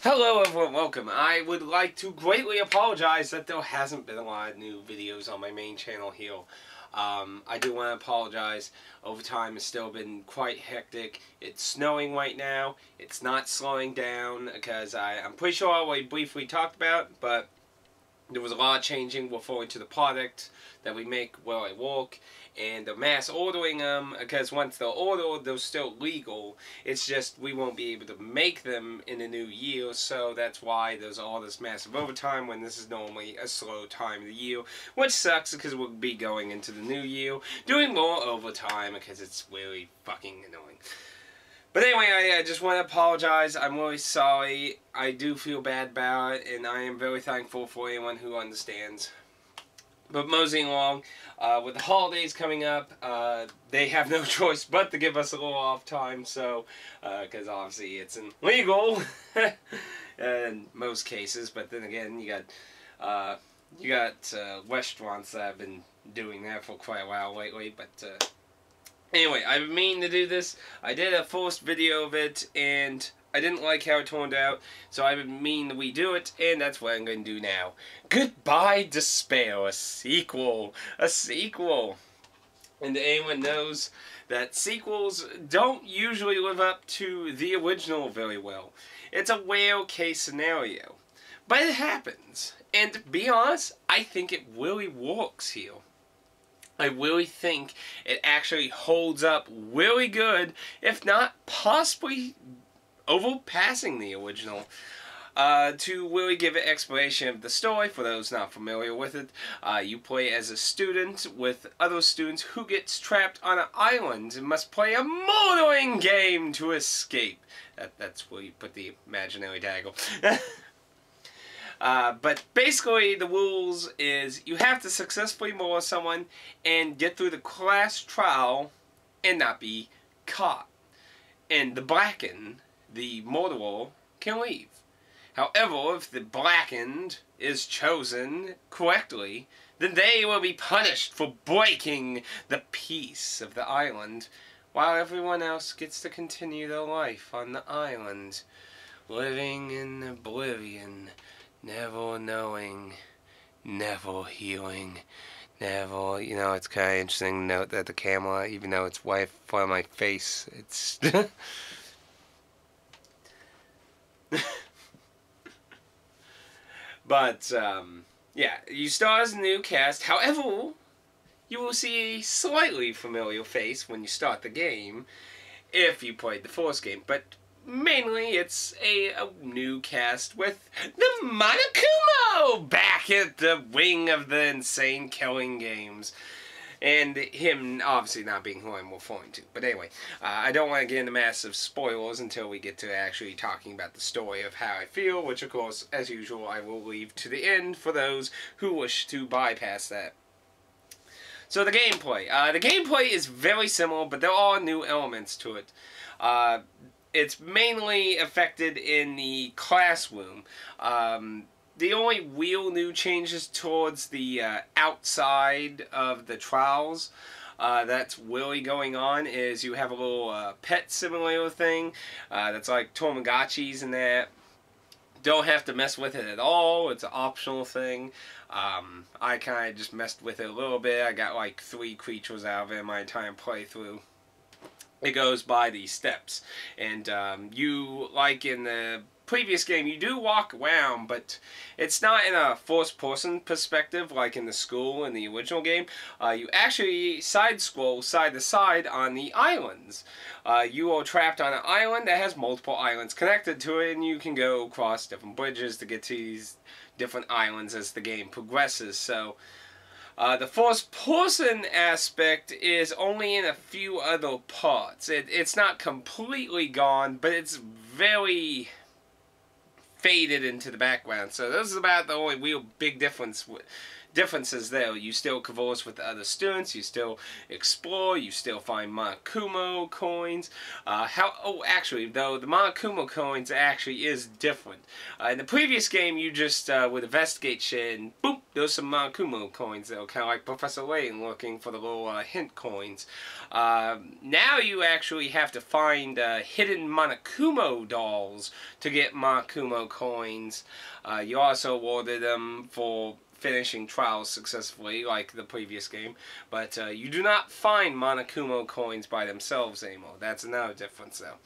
Hello everyone, welcome. I would like to greatly apologize that there hasn't been a lot of new videos on my main channel here. I do want to apologize. Overtime has still been quite hectic. It's snowing right now. It's not slowing down because I'm pretty sure we briefly talked about, but there was a lot of changing referring to the product that we make where I work, and the mass ordering them, because once they're ordered, they're still legal. It's just we won't be able to make them in the new year, so that's why there's all this massive overtime when this is normally a slow time of the year, which sucks because we'll be going into the new year doing more overtime because it's really fucking annoying. But anyway, I just want to apologize. I'm really sorry. I do feel bad about it, and I am very thankful for anyone who understands. But moseying along, with the holidays coming up, they have no choice but to give us a little off time, so, because obviously it's illegal in most cases, but then again, you got restaurants that have been doing that for quite a while lately, but, anyway, I've been meaning to do this. I did a first video of it, and I didn't like how it turned out, so I've been meaning to redo it, and that's what I'm going to do now. Goodbye Despair, a sequel. A sequel. And anyone knows that sequels don't usually live up to the original very well. It's a rare case scenario. But it happens. And to be honest, I think it really works here. I really think it actually holds up really good, if not possibly overpassing the original, to really give an explanation of the story. For those not familiar with it, you play as a student with other students who gets trapped on an island and must play a murdering game to escape. That's where you put the imaginary dagger. But basically the rules is you have to successfully murder someone and get through the class trial and not be caught. And the blackened, the murderer, can leave. However, if the blackened is chosen correctly, then they will be punished for breaking the peace of the island, while everyone else gets to continue their life on the island, living in oblivion, never knowing, never healing, never, it's kind of interesting to note that the camera, even though it's right in front of my face, it's But, yeah, you start as a new cast. However, you will see a slightly familiar face when you start the game, if you played the first game. But mainly, it's a new cast with the Monokuma back at the wing of the insane killing games. And him obviously not being who I'm referring to. But anyway, I don't want to get into massive spoilers until we get to actually talking about the story of how I feel, which of course, as usual, I will leave to the end for those who wish to bypass that. So the gameplay. The gameplay is very similar, but there are new elements to it. It's mainly affected in the classroom. The only real new changes towards the outside of the trials that's really going on is you have a little pet simulator thing that's like Tamagotchis and that. Don't have to mess with it at all. It's an optional thing. I kind of just messed with it a little bit. I got like 3 creatures out of it in my entire playthrough. It goes by these steps. And you, like in the previous game, you do walk around, but it's not in a first-person perspective like in the school in the original game. You actually side-scroll side-to-side on the islands. You are trapped on an island that has multiple islands connected to it, and you can go across different bridges to get to these different islands as the game progresses. So the first-person aspect is only in a few other parts. It's not completely gone, but it's very faded into the background. So this is about the only real big difference differences there. You still converse with the other students, you still explore, you still find Monokumo coins. Actually, though, the Monokumo coins actually is different. In the previous game, you just would investigate shit and boop, there's some Monokumo coins that are kind of like Professor Layton looking for the little hint coins. Now you actually have to find hidden Monokumo dolls to get Monokumo coins. You also awarded them for finishing trials successfully, like the previous game, but you do not find Monokumo coins by themselves anymore. That's another difference, though.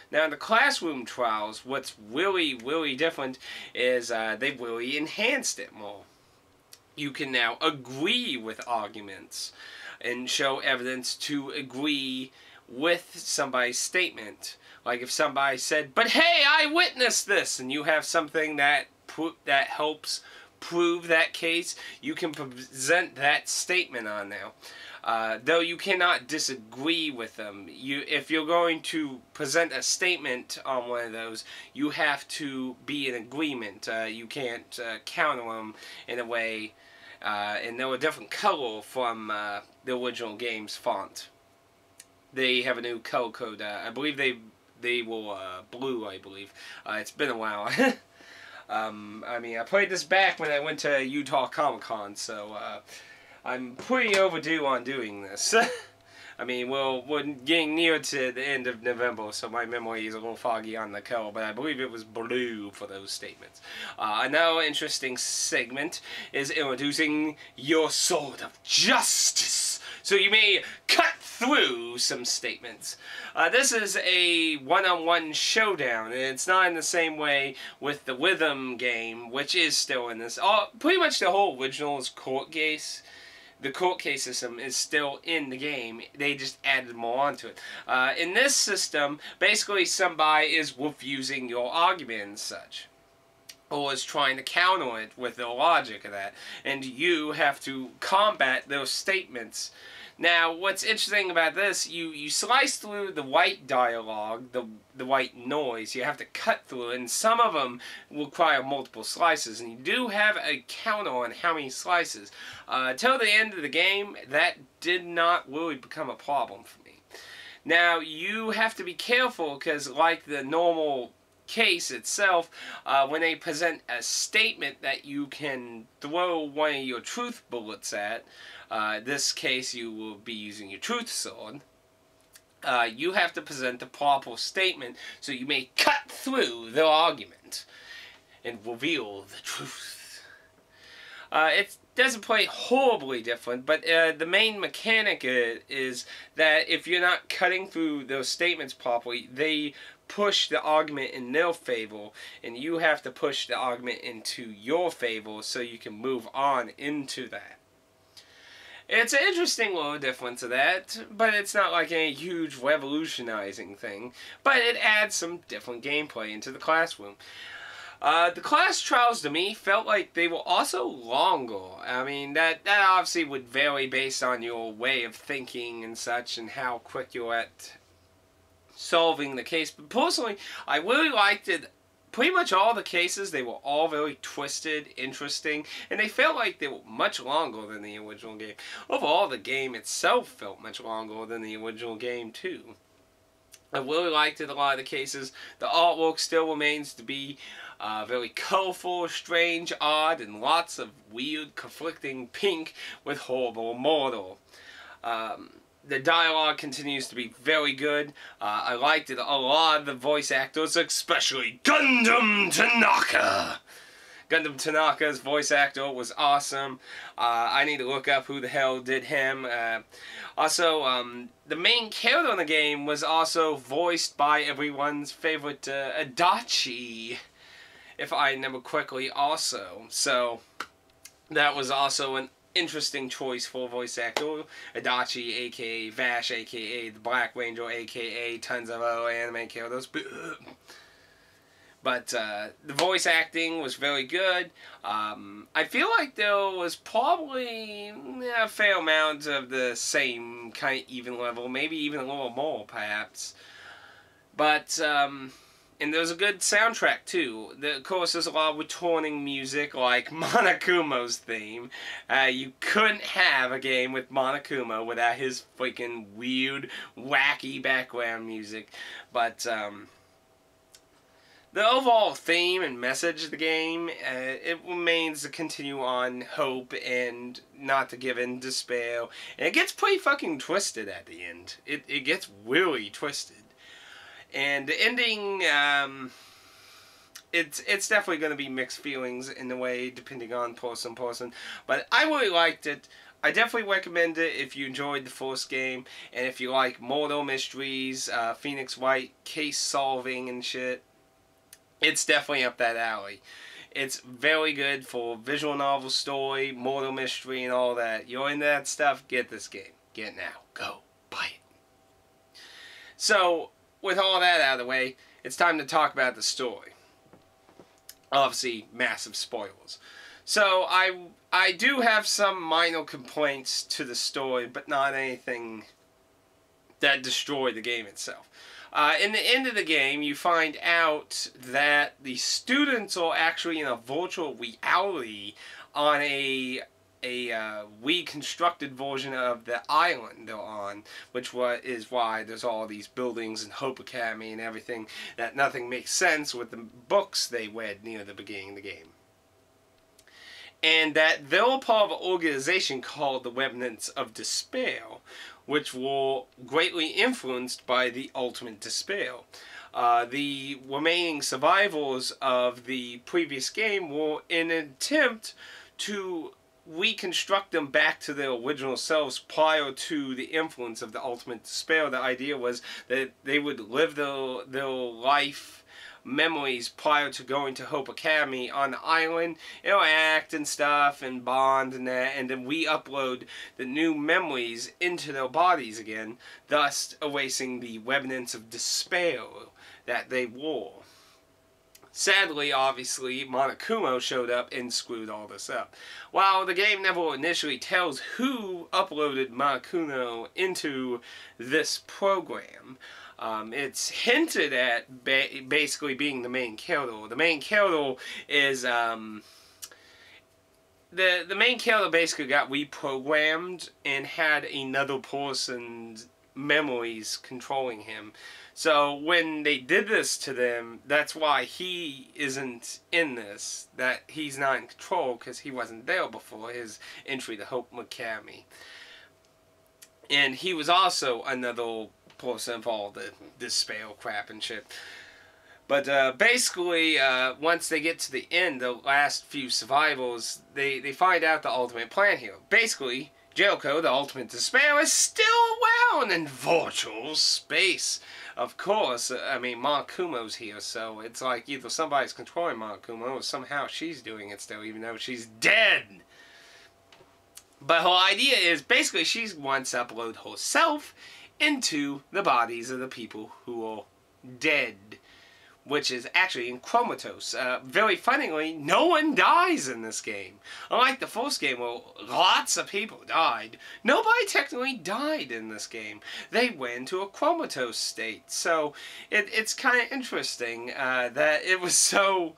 Now, in the classroom trials, what's really, really different is they've really enhanced it more. You can now agree with arguments and show evidence to agree with somebody's statement. Like if somebody said, "But hey, I witnessed this," and you have something that helps prove that case, you can present that statement on now. Though you cannot disagree with them. If you're going to present a statement on one of those, you have to be in agreement. You can't counter them in a way, and they're a different color from the original game's font. They have a new color code. I believe they were blue, I believe. It's been a while. I mean, I played this back when I went to Utah Comic Con, so I'm pretty overdue on doing this. I mean, we're getting near to the end of November, so my memory is a little foggy on the color, but I believe it was blue for those statements. Another interesting segment is introducing your sword of justice, so you may cut through some statements. This is a one-on-one showdown, and it's not in the same way with the Rhythm game, which is still in this. Pretty much the whole original's court case. The court case system is still in the game. They just added more onto it. In this system, basically somebody is refusing your argument and such, or is trying to counter it with the logic of that, and you have to combat those statements. Now, what's interesting about this, you slice through the white dialogue, the white noise. You have to cut through it, and some of them require multiple slices, and you do have a counter on how many slices. Till the end of the game, that did not really become a problem for me. Now, you have to be careful, because like the normal case itself, when they present a statement that you can throw one of your truth bullets at, this case you will be using your truth sword, you have to present the proper statement so you may cut through the argument and reveal the truth. It doesn't play horribly different, but the main mechanic is that if you're not cutting through those statements properly, they push the argument in their favor, and you have to push the argument into your favor so you can move on into that. It's an interesting little difference of that, but it's not like a huge revolutionizing thing, but it adds some different gameplay into the classroom. The class trials to me felt like they were also longer. I mean, that obviously would vary based on your way of thinking and such, and how quick you're at solving the case. But personally, I really liked it. Pretty much all the cases, they were all very twisted, interesting, and they felt like they were much longer than the original game. Overall, the game itself felt much longer than the original game, too. I really liked it, a lot of the cases. The artwork still remains to be very colorful, strange, odd, and lots of weird, conflicting pink with horrible murder. The dialogue continues to be very good. I liked it. A lot of the voice actors, especially Gundam Tanaka. Gundam Tanaka's voice actor was awesome. I need to look up who the hell did him. Also, the main character in the game was also voiced by everyone's favorite Adachi, if I remember correctly also. So, that was also an interesting choice for voice actor. Adachi, aka Vash, aka the Black Ranger, aka tons of other anime characters. But the voice acting was very good. I feel like there was probably a fair amount of the same kind of even level, maybe even a little more perhaps. But And there's a good soundtrack, too. Of course, there's a lot of returning music, like Monokumo's theme. You couldn't have a game with Monokuma without his freaking weird, wacky background music. But, the overall theme and message of the game, it remains to continue on hope and not to give in despair. And it gets pretty fucking twisted at the end. It gets really twisted. And the ending, it's definitely going to be mixed feelings in a way, depending on person. But I really liked it. I definitely recommend it if you enjoyed the first game, and if you like Mortal Mysteries, Phoenix Wright, case solving and shit. It's definitely up that alley. It's very good for visual novel story, Mortal Mystery, and all that. You're into that stuff, get this game. Get it now. Go. Buy it. So, with all that out of the way, it's time to talk about the story. Obviously, massive spoilers. So, I do have some minor complaints to the story, but not anything that destroyed the game itself. In the end of the game, you find out that the students are actually in a virtual reality on a reconstructed version of the island they're on, which is why there's all these buildings and Hope Academy and everything, that nothing makes sense with the books they read near the beginning of the game. And that they're a part of an organization called the Remnants of Despair, which were greatly influenced by the Ultimate Despair. The remaining survivors of the previous game were in an attempt to reconstruct them back to their original selves prior to the influence of the Ultimate Despair. The idea was that they would live their life memories prior to going to Hope Academy on the island, act and stuff and bond and that, and then re-upload the new memories into their bodies again, thus erasing the remnants of despair that they wore. Sadly, obviously, Monokuma showed up and screwed all this up. While the game never initially tells who uploaded Monokuma into this program, it's hinted at basically being the main character. The main character is, the main character basically got reprogrammed and had another person's memories controlling him. So when they did this to them, that's why he isn't in this. That he's not in control because he wasn't there before his entry to Hope Academy. And he was also another person of all the despair crap and shit. But basically, once they get to the end, the last few survivors, they find out the ultimate plan here. Basically, Jericho, the Ultimate Despair, is still around in virtual space. Of course, I mean, Monokuma's here, so it's like either somebody's controlling Monokuma or somehow she's doing it still, even though she's dead. But her idea is, basically, she wants to upload herself into the bodies of the people who are dead, which is actually in comatose. Very funnily, no one dies in this game. Unlike the first game where lots of people died, nobody technically died in this game. They went into a comatose state. So it's kind of interesting that it was so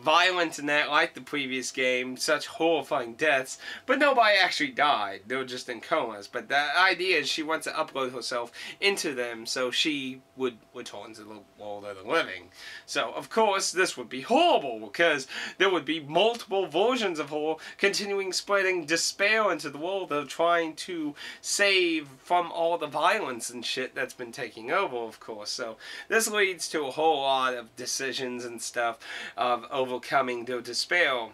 violent in that, like the previous game, such horrifying deaths, but nobody actually died. They were just in comas. But the idea is she wants to upload herself into them so she would return to the world of the living. So, of course, this would be horrible because there would be multiple versions of her continuing spreading despair into the world of trying to save from all the violence and shit that's been taking over, of course. So, this leads to a whole lot of decisions and stuff of overcoming their despair,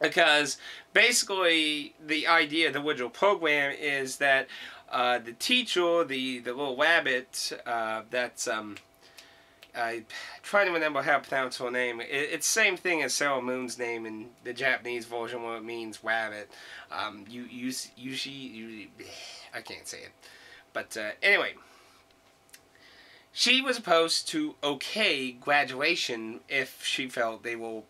because basically the idea of the original program is that the teacher, the little rabbit, that's I'm trying to remember how to pronounce her name. It's the same thing as Sailor Moon's name in the Japanese version where it means rabbit. I can't say it, but anyway. She was supposed to okay graduation if she felt they were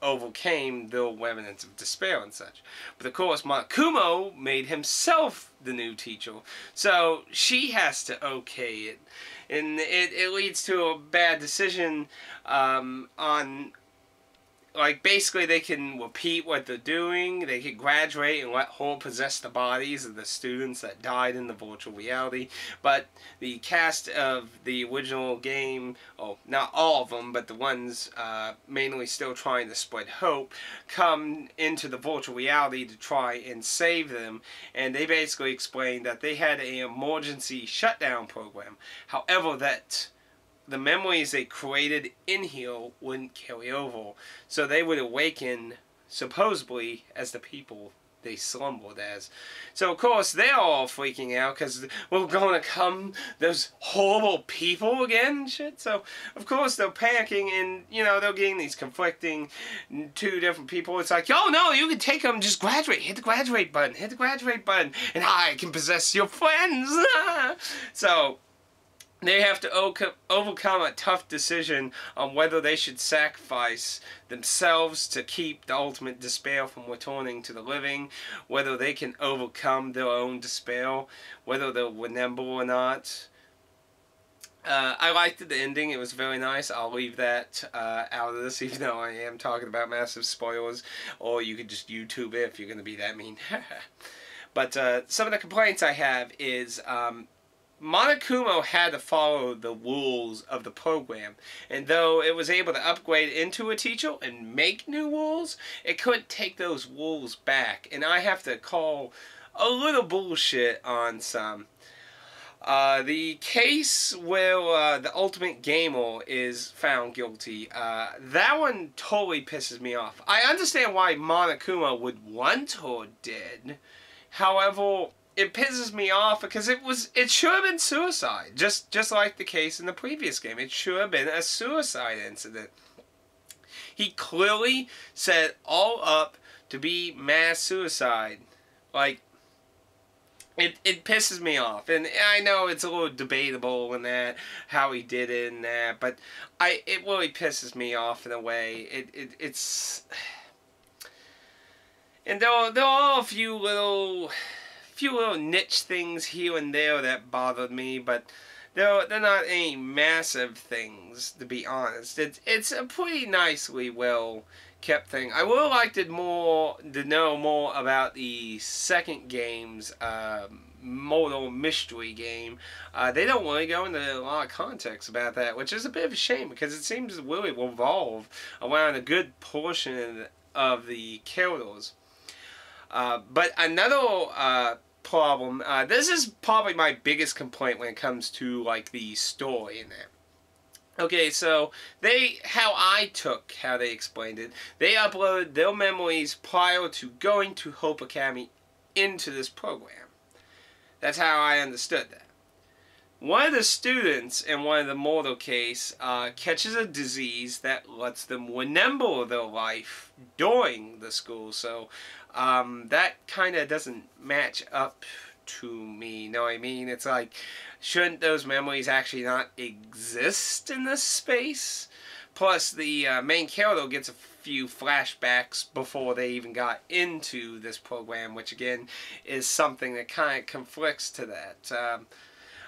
overcame the remnants of despair and such. But of course, Monokuma made himself the new teacher, so she has to okay it, and it leads to a bad decision on. Like, basically, they can repeat what they're doing. They can graduate and let her possess the bodies of the students that died in the virtual reality. But the cast of the original game, oh, not all of them, but the ones mainly still trying to spread hope, come into the virtual reality to try and save them. And they basically explain that they had an emergency shutdown program. However, that the memories they created in here wouldn't carry over. So they would awaken, supposedly, as the people they slumbered as. So, of course, they're all freaking out because we're going to come those horrible people again and shit. So, of course, they're panicking and, you know, they're getting these conflicting two different people. It's like, oh, no, you can take them, just graduate. Hit the graduate button. Hit the graduate button. And I can possess your friends. So they have to overcome a tough decision on whether they should sacrifice themselves to keep the ultimate despair from returning to the living, whether they can overcome their own despair, whether they'll remember or not. I liked the ending. It was very nice. I'll leave that out of this, even though I am talking about massive spoilers, or you could just YouTube it if you're going to be that mean. But some of the complaints I have is Monokuma had to follow the rules of the program, and though it was able to upgrade into a teacher and make new rules, it couldn't take those rules back, and I have to call a little bullshit on some. The case where the Ultimate Gamer is found guilty, that one totally pisses me off. I understand why Monokuma would want her dead, however, it pisses me off because it should have been suicide, just like the case in the previous game. It should have been a suicide incident. He clearly set it all up to be mass suicide. Like, it pisses me off, and I know it's a little debatable in that how he did it and that, but it really pisses me off in a way. It's and there are a few little niche things here and there that bothered me, but they're not any massive things, to be honest. It's a pretty nicely well kept thing. I would have liked it more to know more about the second game's Mortal Mystery game. They don't really go into a lot of context about that, which is a bit of a shame because it seems to really revolve around a good portion of the characters. But another problem, this is probably my biggest complaint when it comes to like the story in that. Okay, so how they explained it, they uploaded their memories prior to going to Hope Academy into this program. That's how I understood that. One of the students in one of the mortal case catches a disease that lets them remember their life during the school, so that kind of doesn't match up to me, you know what I mean? It's like, shouldn't those memories actually not exist in this space? Plus, the main character gets a few flashbacks before they even got into this program, which again is something that kind of conflicts to that.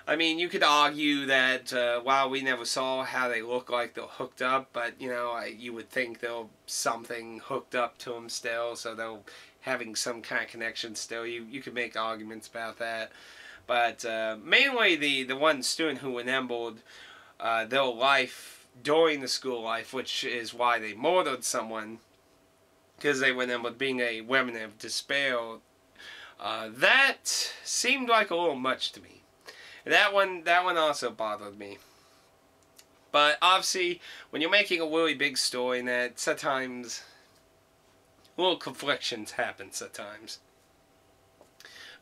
I mean, you could argue that while we never saw how they look like they're hooked up, but you know, you would think there's something hooked up to them still, so they're having some kind of connection still. You could make arguments about that. But mainly the one student who remembered their life during the school life, which is why they murdered someone, because they remembered being a remnant of despair, that seemed like a little much to me. That one also bothered me. But obviously, when you're making a really big story, and that sometimes little conflictions happen sometimes.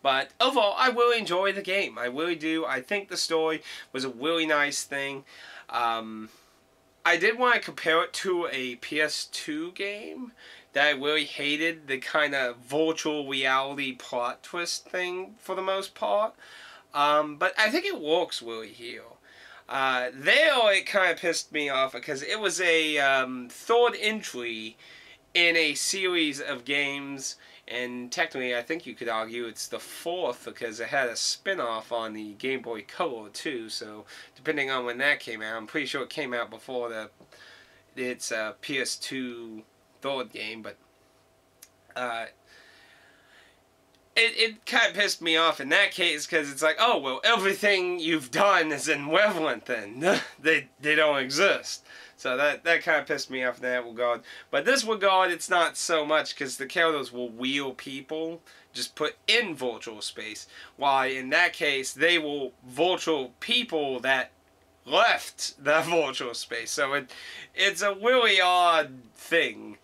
But overall, I really enjoy the game. I really do. I think the story was a really nice thing. I did want to compare it to a PS2 game that I really hated, the kind of virtual reality plot twist thing for the most part. But I think it works really here. There it kind of pissed me off because it was a third entry in a series of games. And technically, I think you could argue it's the 4th because it had a spin-off on the Game Boy Color too. So depending on when that came out, I'm pretty sure it came out before its PS2 third game. But it kind of pissed me off in that case because it's like, oh well, everything you've done is in Weverland then. they don't exist. So that kind of pissed me off in that regard. But this regard, it's not so much because the characters will wheel people just put in virtual space. While in that case, they will virtual people that left that virtual space. So it's a really odd thing.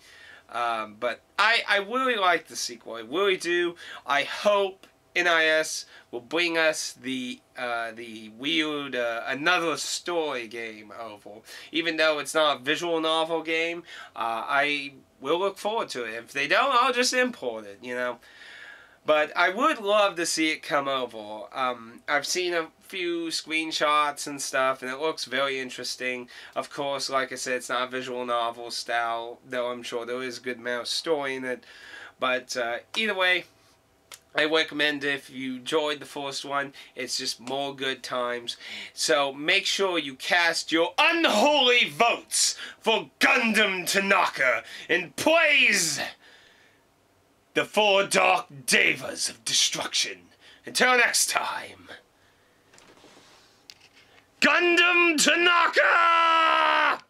But I really like the sequel. I really do. I hope NIS will bring us the weird another story game over. Even though it's not a visual novel game, I will look forward to it. If they don't, I'll just import it, you know. But I would love to see it come over. I've seen a few screenshots and stuff, and it looks very interesting. Of course, like I said, it's not a visual novel style, though I'm sure there is a good amount of story in it. But either way, I recommend if you enjoyed the first one, it's just more good times. So make sure you cast your unholy votes for Gundam Tanaka and praise the 4 Dark Devas of Destruction. Until next time, Gundam Tanaka!